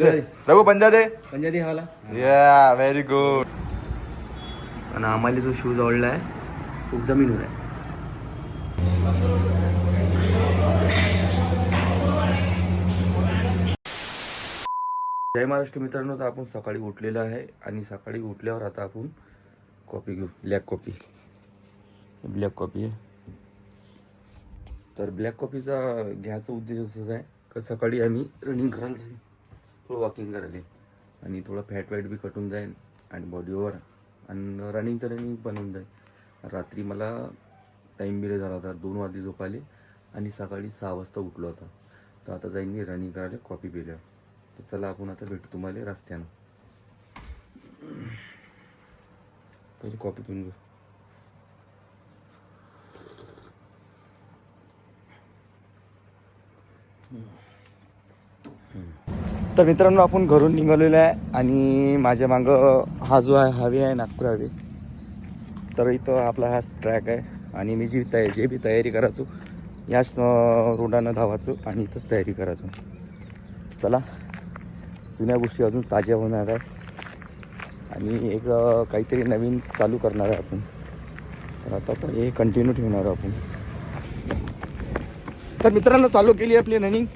रघु पंजा दे. पंजाबी हवाला. या व्हेरी गुड. आणि आम्हाला जो शूज आवडला आहे खूप जमीनवर आहे. जय महाराष्ट्र मित्रांनो. तर आपण सकाळी उठलेलं आहे आणि सकाळी उठल्यावर आता आपण कॉफी घेऊ. ब्लॅक कॉफी आहे. तर ब्लॅक कॉफीचा घ्यायचा उद्देश असाच आहे का सकाळी आम्ही रनिंग करायला जाईल, थोडं वॉकिंग करायला आणि थोडं फॅट बी कटून जाईल आणि बॉडीवर आणि रनिंग पण होऊन जाईल. रात्री मला टाईम बिले झाला होता, 2 वाजता झोपाले आणि सकाळी 6 वाजता उठलो होता. तर आता जाईन मी रनिंग करायला कॉफी पिल्या. तर चला आपण आता भेटू तुम्हाला रस्त्यानं. पहिले कॉफी पिऊन घेऊ. तर मित्रांनो आपण घरून निघालेलो आहे आणि माझ्या मागं हा जो आहे हवे आहे नागपूर हवे. तर इथं आपला हा ट्रॅक आहे आणि मी जे बी तयारी करायचो याच रोडानं धावायचो आणि इथंच तयारी करायचो. चला जुन्या गोष्टी अजून ताज्या होणार आहे आणि एक काहीतरी नवीन चालू करणार आहे आपण. तर आता हे कंटिन्यू ठेवणार आहे आपण. तर मित्रांनो चालू केली आपली रनिंग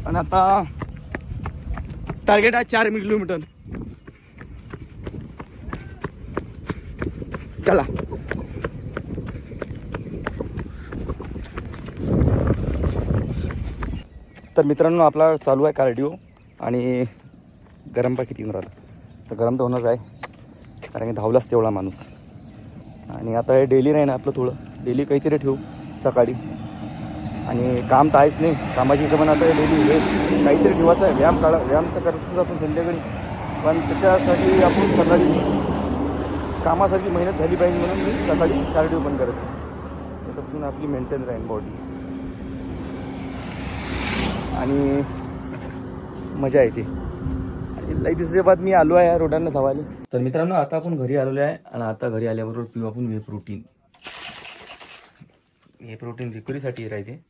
आणि आता टार्गेट आहे 4 किलोमीटर. चला तर मित्रांनो आपला चालू आहे कार्डिओ आणि गरम किती येऊन राहिला. तर गरम तर होणंच आहे कारण की धावलाच तेवढा माणूस. आणि आता हे डेली राहीन आपलं, थोडं डेली काहीतरी ठेवू सकाळी. आणि काम तर आहेच नाही, कामाची हिशोबाने आता डेली हे काहीतरी ठेवायचं आहे. व्यायाम तर करतोच आपण संध्याकाळी, पण त्याच्यासाठी आपण सकाळी कामासाठी मेहनत झाली पाहिजे म्हणून मी सकाळी कार्डिओ पण करत. समजून आपली मेंटेन राहील बॉडी आणि मजा येते. आणि लई दिवसाच्या बाद मी आलो आहे या रोडांना धावायला. तर मित्रांनो आता आपण घरी आलेलो आहे आणि आता घरी आल्याबरोबर पिऊ आपण व्हे प्रोटीन. हे प्रोटीन रिकव्हरीसाठी राहते.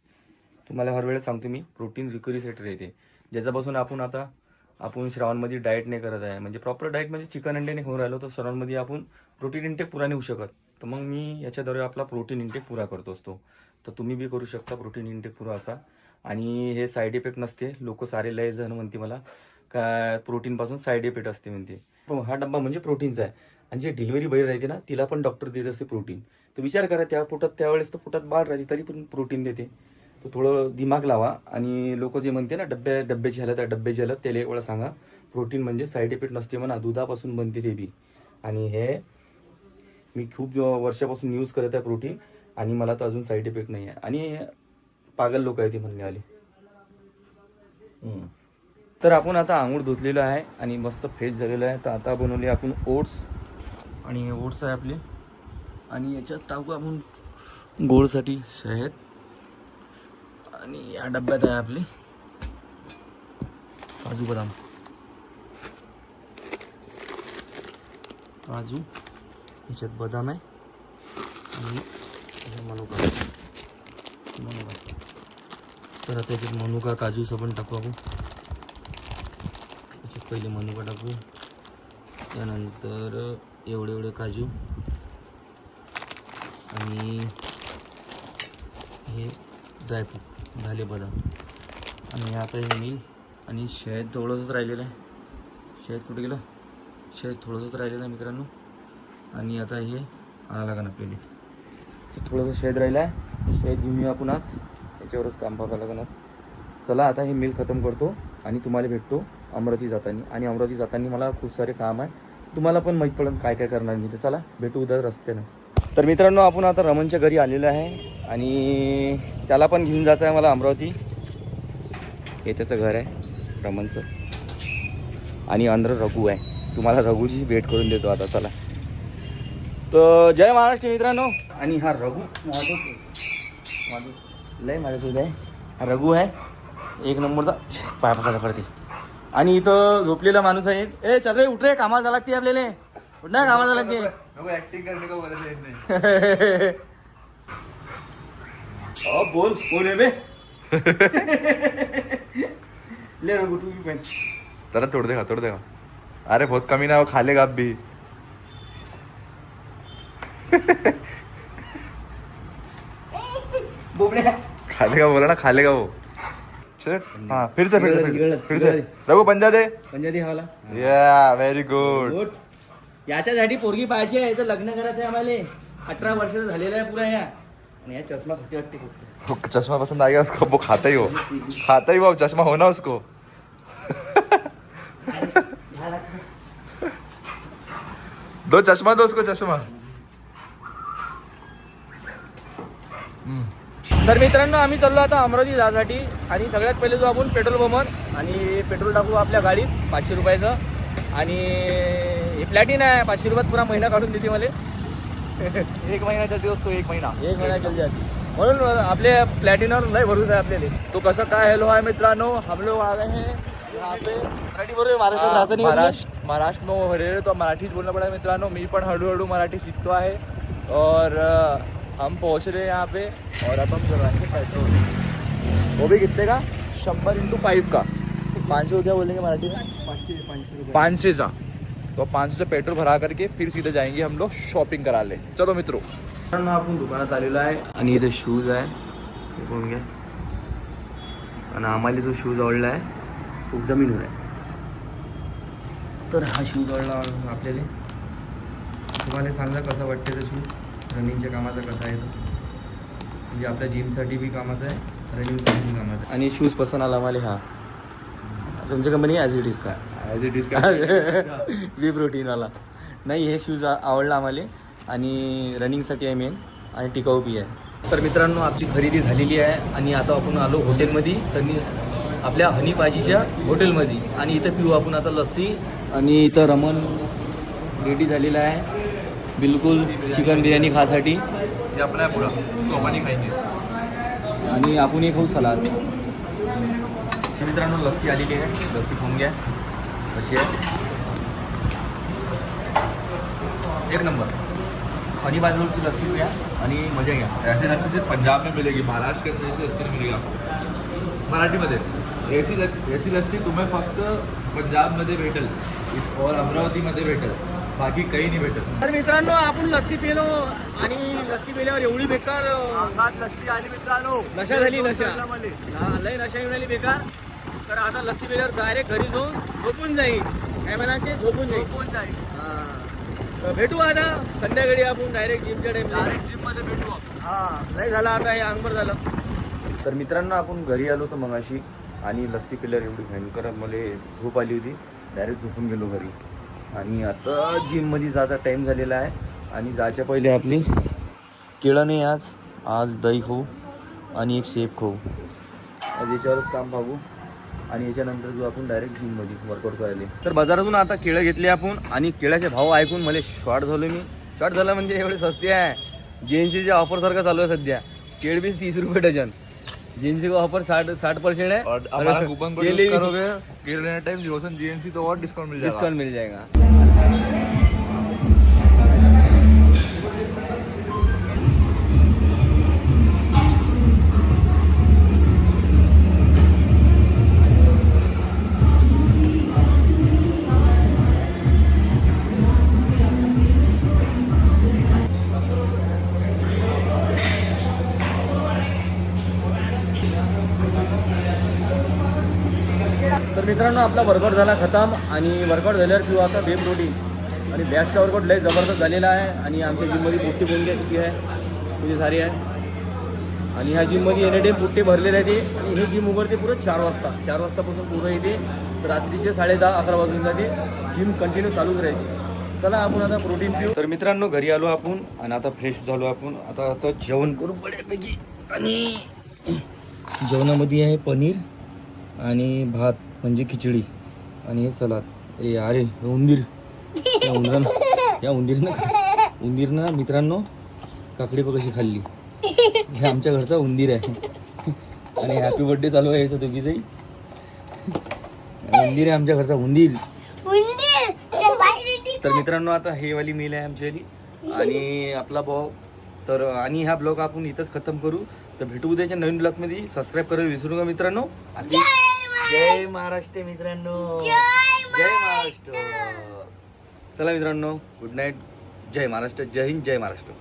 तुम्हाला हर वेळेस सांगतो मी, प्रोटीन रिकव्हरीसाठी राहते. ज्याच्यापासून आपण श्रावणमध्ये डाएट नाही करत आहे, म्हणजे प्रॉपर डाएट म्हणजे चिकन अंडे नाही खाऊन राहिलो तर श्रावणमध्ये आपण प्रोटीन इंटेक पुरा नाही होऊ शकत. तर मग मी याच्याद्वारे आपला प्रोटीन इंटेक पुरा करतो असतो. तर तुम्ही बी करू शकता प्रोटीन इंटेक पुरा असा. आणि हे साईड इफेक्ट नसते. लोक सारे लय जण म्हणते मला का प्रोटीनपासून साईड इफेक्ट असते म्हणते. हा डब्बा म्हणजे प्रोटीनचा आहे. आणि जे डिलिव्हरी बाई राहते ना तिला पण डॉक्टर देत असते प्रोटीन. तर विचार करा त्या पोटात त्यावेळेस तर पोटात बाळ राहते तरी पण प्रोटीन देते. तर थोडं दिमाग लावा. आणि लोक जे म्हणते ना डब्याची हालत त्याला एक वेळा सांगा प्रोटीन म्हणजे साईड इफेक्ट नसते म्हणा, दुधापासून बनते ते बी. आणि हे मी खूप वर्षापासून यूज करत आहे प्रोटीन आणि मला तर अजून साईड इफेक्ट नाही आहे. आणि पागल लोक आहे ते म्हणण्यावाले. तर आपण आता आंघोळ धुतलेलं आहे आणि मस्त फ्रेश झालेलं आहे. तर आता बनवले आपण ओट्स आणि हे ओट्स आहे आपले. आणि याच्यात टाकू आपण गोडसाठी शहद. आणि या डब्यात आहे आपले काजू बदाम. काजू याच्यात बदाम आहे आणि मनुका. तर आता याच्यात मनुका काजूचं पण टाकू आपण. याच्यात पहिले मनुका टाकू, त्यानंतर एवढे काजू आणि हे ड्रायफ्रूट झाले बदाम. आणि आता हे मील आणि शहद थोडंसंच राहिलेलं आहे. शहद कुठे गेलं? शहद थोडंसंच राहिलेलं आहे मित्रांनो. आणि आता हे आणावं लागेल आपल्याला. थोडंसं शहद राहिलं आहे, शहद घेऊन येऊ आपण आज. याच्यावरच काम बघावं लागेल आज. चला आता हे मिल खतम करतो आणि तुम्हाला भेटतो अमरावती जाताना. आणि अमरावती जाताना मला खूप सारे काम आहे, तुम्हाला पण माहीत पडेल काय काय करणार मी. तर चला भेटू उद्या रस्त्यानं. तर मित्रांनो आपण आता रमणच्या घरी आलेलं आहे आणि त्याला पण घेऊन जायचं आहे मला अमरावती. हे त्याचं घर आहे रमणचं. आणि अंदर रघु आहे. तुम्हाला रघुची भेट करून देतो आता. चला. तर जय महाराष्ट्र मित्रांनो. आणि हा रघु लय माझ्यासोबत आहे. हा रघु आहे एक नंबरचा पाय पकडा करते. आणि इथं झोपलेला माणूस आहे. ए चल रे उठ रे, कामाला जायला लागते आपल्याला. उठ ना, कामाला जायला लागते. ऍक्टिंग करने का बोलत नाही. बोल बोल बे. ले रघु तू पण तरह तोड़ देगा अरे बहुत कमी ना वो खा लेगा आप भी खा लेगा बोला ना खा लेगा वो चल हाँ फिर से रघु पंजा दे पंजाबी हवाला या व्हेरी गुड गुड. याच्यासाठी पोरगी पाहिजे आहे, याचं लग्न करायचं आहे आम्हाला. 18 वर्षाचा झालेला आहे पुरा या. आणि या चष्मा खाते वाटते खूप. चश्मा पसंद आ गया उसको वो खाता ही वो चश्मा होना उसको दो चश्मा दो उसको चश्मा तर मित्रांनो आम्ही चाललो आता अमरावती जाण्यासाठी. आणि सगळ्यात पहिले जो आपण पेट्रोल पंपवर आणि पेट्रोल टाकू आपल्या गाडीत 500 रुपयाचं. आणि हे प्लॅटिन आहे, 500 रुपयात पुरा महिना काढून देते मला. 1 महीना चलती दोस्तों 1 महीना 1 महिना चल जाते. म्हणून आपल्या प्लॅटिनवर लय भरोसा आहे आपल्याला. तो कसं काय हॅलो आहे मित्रांनो हम लोग आ गए हैं यहाँ पे मराठी बरोबर महाराष्ट्रात राहायचं नाही. महाराष्ट्र में हो रहे हैं तो मराठीच बोलना पड़ा मित्रांनो. मी पण हळूहळू मराठी सीखतो आहे और हम पहुंच रहे हैं यहाँ पे और अब हम करवाएंगे पेट्रोल. वो भी कितने का 100 × 5 का 500 क्या बोलेंगे मराठी में 500 का. तो 500 से पेट्रोल भरा करके फिर सीधे जाएंगे हम लोग शॉपिंग करा ले. चलो मित्रों आपण दुकानात आलेलो आहे आणि इथे शूज आहे हे कोण घ्या. आणि आम्हाला जो शूज आवडला आहे खूप जमीनवर आहे. तर हा शूज आवडला आपल्याला. तुम्हाला सांगा कसा वाटते तो शूज. रनिंगच्या कामाचा कसा आहे तो, म्हणजे आपल्या जिमसाठी बी कामाचा आहे, रनिंगसाठी बी कामाचा आहे. आणि शूज पसंत आला आम्हाला हा तुमच्या कंपनी ॲज इट इज का वी प्रोटीनवाला नाही. हे शूज आवडला आम्हाला आणि रनिंगसाठी आहे मेन आणि टिकाऊ बी आहे. तर मित्रांनो आपली खरेदी झालेली आहे आणि आता आपण आलो हॉटेलमध्ये आपल्या हनी पाजीच्या हॉटेलमध्ये. आणि इथं पिऊ आपण आता लस्सी. आणि इथं रमण रेडी झालेला आहे बिलकुल चिकन बिर्याणी खासाठी. ये अपना है पूरा उसको पानी खाएंगे आणि आपण एक खाऊ सलाद. मित्रांनो लस्सी आलेली आहे, लस्सी खाऊन घ्या कशी आहे. 1 नंबर. हनी बाजूची लस्सी घ्या आणि मजा घ्या. ऐसी लस्सी सिर्फ पंजाब में मिलेगी, महाराष्ट्र के अंदर ऐसी लस्सी नहीं मिलेगी मराठीमध्ये. ऐसी लस्सी तुम्हें फक्त पंजाबमध्ये भेटेल और अमरावतीमध्ये भेटेल, बाकी काही नाही भेटत. तर मित्रांनो आपण लस्सी पिलो आणि लस्सी पिल्यावर एवढी बेकार अंगात लस्सी आली मित्रांनो, नशा झाली. लय नशा मिळाली बेकार. तर आता लस्सी पिल्यावर डायरेक्ट घरी जाऊन झोपून जाईल. काय म्हणा ते झोपून जाईल. तर भेटू आता संध्याकाळी आपण डायरेक्ट जिमच्या टाइम जिममध्ये भेटू. हां नाही झालं आता हे अंगभर झालं. तर मित्रांनो आपण घरी आलो तर मगाशी आणि लस्सी पिल्यावर एवढी भयंकर मला झोप आली होती. डायरेक्ट झोपून गेलो घरी. आणि आता जिममध्ये जायचा टाईम झालेला आहे. आणि जायच्या पहिले आपली केळं नाही आज दही खाऊ आणि एक सेब खाऊ. आज याच्यावरच काम पाहू. आणि याच्यानंतर जो आपण डायरेक्ट जिममध्ये वर्कआउट करायला. तर बाजारातून आता केळं घेतले आपण. आणि केळ्याचे भाव ऐकून मला शॉर्ट झालो मी. शॉर्ट झाला म्हणजे एवढे स्वस्ते आहे. जीएनसीच्या ऑफरसारखं चालू आहे सध्या. केळ बी 30 रुपये डझन. जीएनसी का ऑफर 60% है. और हमारा कूपन कोड यूज करोगे केले लेने टाइम जीरोसन जीएनसी तो और डिस्काउंट मिल जाएगा. तर मित्रांनो आपला वर्कआउट झाला खतम. आणि वर्कआउट झाल्यावर पिऊ आता बे प्रोटीन. आणि बॅचचा वर्कआउट लय जबरदस्त झालेला आहे. आणि आमच्या जिममध्ये पुट्टी बोलून घ्या किती आहे तुझी सारी आहे. आणि ह्या जिममध्ये एनी टाईम पुट्टे भरलेले आहे ते. आणि हे जिम उघडते पुरं 4 वाजता. 4 वाजतापासून पुरं येते रात्रीचे 10:30-11 वाजून जाते. जिम कंटिन्यू चालूच राहते. चला आपण आता प्रोटीन पिऊ. तर मित्रांनो घरी आलो आपण आणि आता फ्रेश झालो आपण. आता जेवण करू बऱ्यापैकी. आणि जेवणामध्ये आहे पनीर आणि भात म्हणजे खिचडी आणि हे सलाद. अरे उंदीर या उंदीरनं मित्रांनो काकडी बघ कशी खाल्ली. हे आमच्या घरचा उंदीर आहे. आणि हॅपी बर्थडे चालू आहे याचा दोघीचाही. उंदीर आहे आमच्या घरचा उंदीर. तर मित्रांनो आता हे वाली मील आहे आमची वाली आणि आपला भाऊ. तर आणि हा ब्लॉग आपण इथंच खतम करू. तर भेटू उद्याच्या नवीन ब्लॉगमध्ये. सबस्क्राईब करायला विसरू नका मित्रांनो. जय महाराष्ट्र मित्रांनो. जय महाराष्ट्र. चला मित्रांनो, गुड नाईट. जय महाराष्ट्र. जय हिंद. जय महाराष्ट्र.